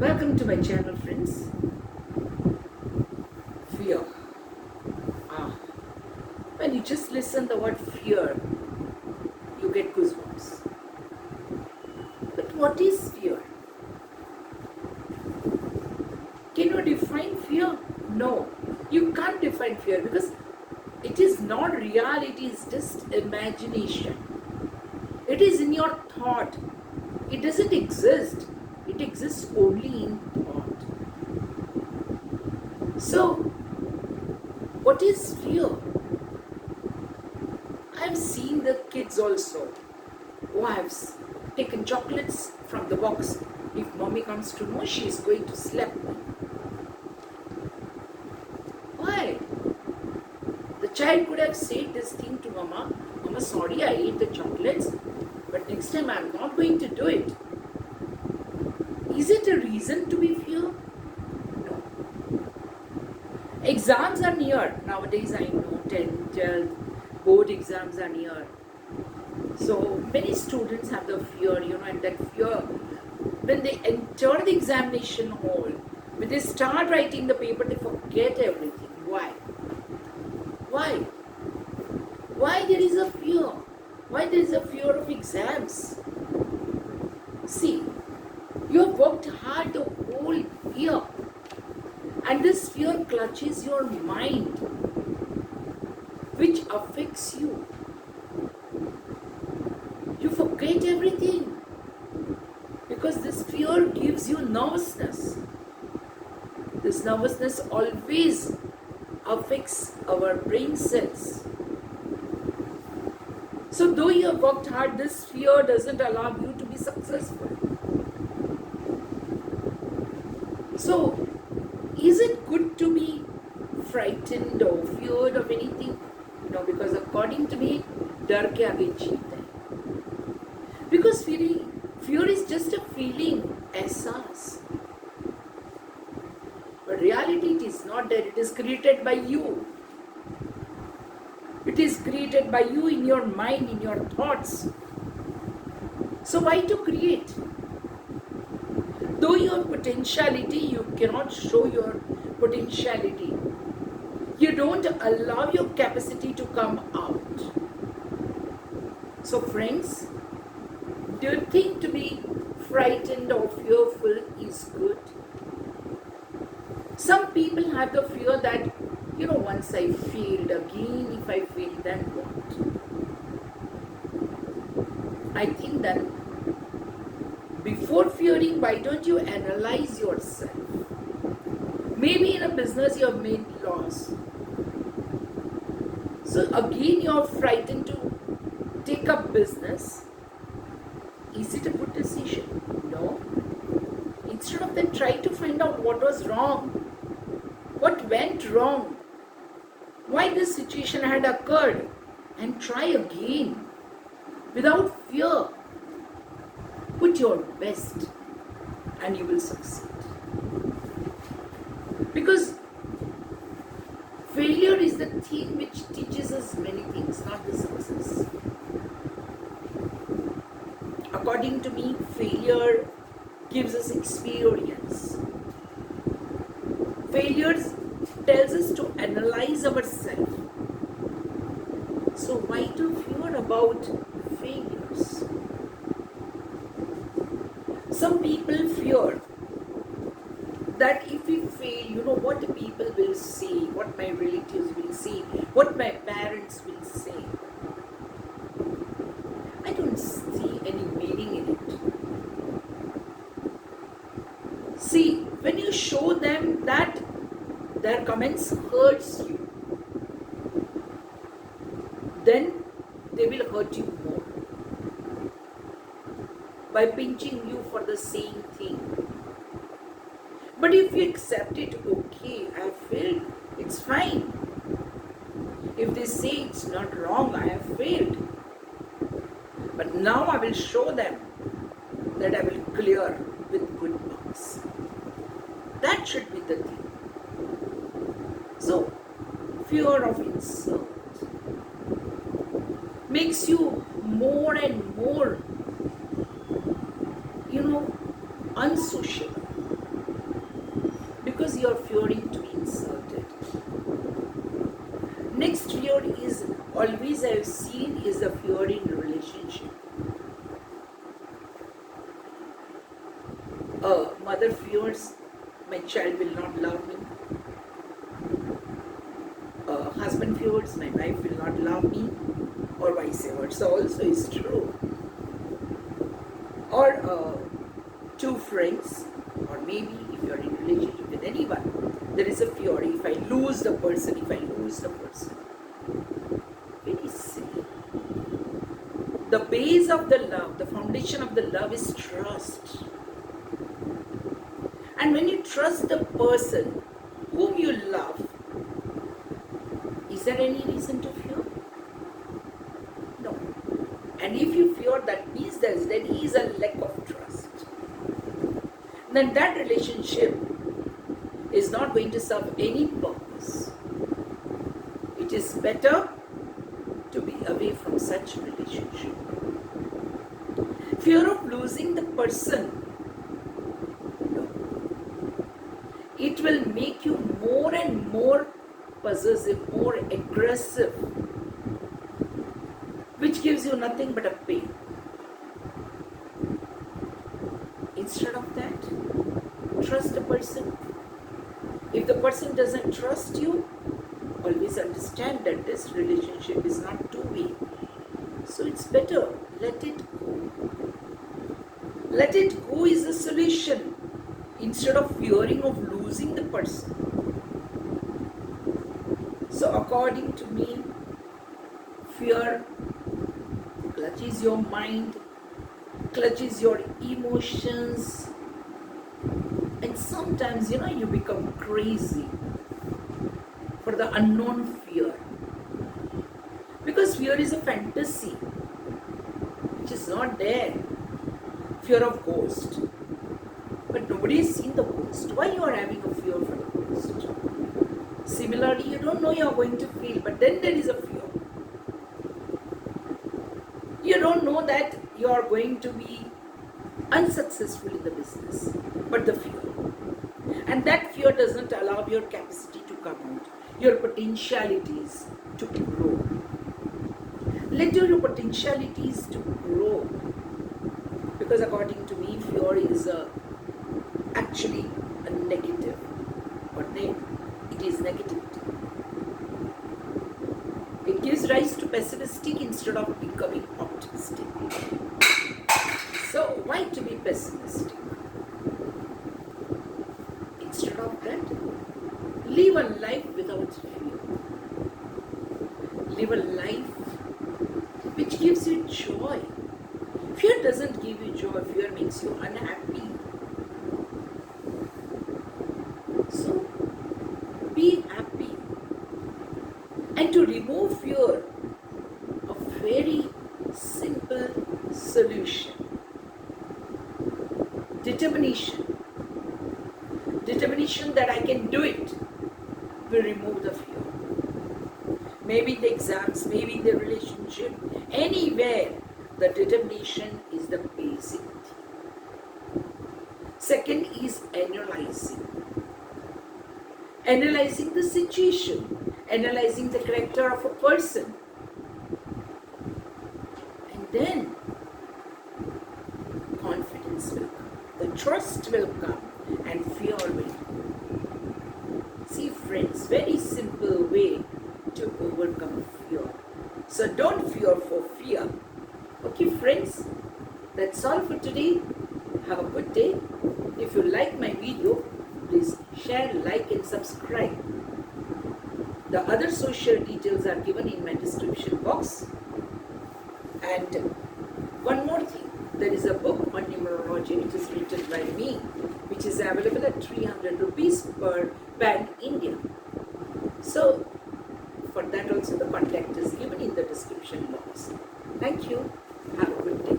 Welcome to my channel, friends. Fear. Ah, when you just listen the word fear, you get goosebumps. But what is fear? Can you define fear? No, you can't define fear because it is not real, it is just imagination. It is in your thought. It doesn't exist. It exists only in thought. So, what is fear? I've seen the kids also who have taken chocolates from the box. If mommy comes to know, she is going to slap me. Why? The child could have said this thing to Mama, Mama, sorry, I ate the chocolates, but next time I'm not going to do it. Is it a reason to be fear? No. Exams are near. Nowadays I know 10th, 12th, board exams are near. So many students have the fear, and that fear, when they enter the examination hall, when they start writing the paper, they forget everything. Why? Why? Why there is a fear? Why there is a fear of exams? See, you have worked hard the whole year, and this fear clutches your mind, which affects you. You forget everything because this fear gives you nervousness. This nervousness always affects our brain cells. So though you have worked hard, this fear doesn't allow you to be successful. So, is it good to be frightened or feared of anything? No, because according to me, डर के आगे जीत है. Because fear is just a feeling, एहसास. But reality, it is not that. It is created by you. It is created by you in your mind, in your thoughts. So why to create? Though your potentiality, you cannot show your potentiality. You don't allow your capacity to come out. So friends, do you think to be frightened or fearful is good? Some people have the fear that, once I failed again, if I fail, then what? I think that before fearing, why don't you analyze yourself? Maybe in a business you have made loss. So again you are frightened to take up business. Is it a good decision? No. Instead of that, try to find out what was wrong. What went wrong? Why this situation had occurred? And try again. Without fear. Put your best and you will succeed. Because failure is the thing which teaches us many things, not the success. According to me, failure gives us experience. Failure tells us to analyze ourselves. So why to fear about failures? Some people fear that if we fail, what the people will say, what my relatives will say, what my parents will say. I don't see any meaning in it. See, when you show them that their comments hurts you, then they will hurt you more by pinching you for the same thing. But if you accept it, okay, I have failed, it's fine. If they say it's not wrong, I have failed. But now I will show them that I will clear with good marks. That should be the thing. So, fear of insult makes you more and more, unsociable. because you are fearing to be insulted. Next fear is always I have seen is a fear in relationship. A mother fears my child will not love me. A husband fears my wife will not love me, or vice versa also is true. Or two friends, or maybe if you are in a relationship with anyone, there is a fear if I lose the person, Very silly. The base of the love, the foundation of the love is trust. And when you trust the person whom you love, is there any reason to fear? No. And if you fear, that means there is a lack of trust. Then that relationship is not going to serve any purpose. It is better to be away from such relationship. Fear of losing the person, no. It will make you more and more possessive, more aggressive, which gives you nothing but a pain. Instead of that, trust the person. If the person doesn't trust you, always understand that this relationship is not two-way. So it's better, let it go. Let it go is the solution instead of fearing of losing the person. So according to me, fear clutches your mind, clutches your emotions, and sometimes you become crazy for the unknown fear, because fear is a fantasy which is not there. Fear of ghost, but nobody has seen the ghost. Why you are having a fear for the ghost? Similarly, you don't know you are going to feel, but then there is a fear. You don't know that you are going to be unsuccessful in the business, but the fear. And that fear doesn't allow your capacity to come out, your potentialities to grow. Let your potentialities to grow, because according to me, fear is actually a negative, or it is negativity. It gives rise to pessimistic instead of becoming optimistic. So why to be pessimistic? Instead of that, live a life without fear. Live a life which gives you joy. Fear doesn't give you joy, fear makes you unhappy. So be happy. And to remove fear, a very simple solution. Determination. Determination that I can do it will remove the fear. Maybe in the exams, maybe in the relationship, anywhere, the determination is the basic thing. Second is analyzing. Analyzing the situation, analyzing the character of a person. And then confidence will come, the trust will come, and fear will come. See friends, very simple way to overcome fear. So don't fear for fear. Okay friends, that's all for today. Have a good day. If you like my video, please share, like and subscribe. The other social details are given in my description box. And one more thing, there is a book on numerology which is written by me, which is available at 300 rupees per pan India. So for that also the contact is given in the description box. Thank you. Have a good day.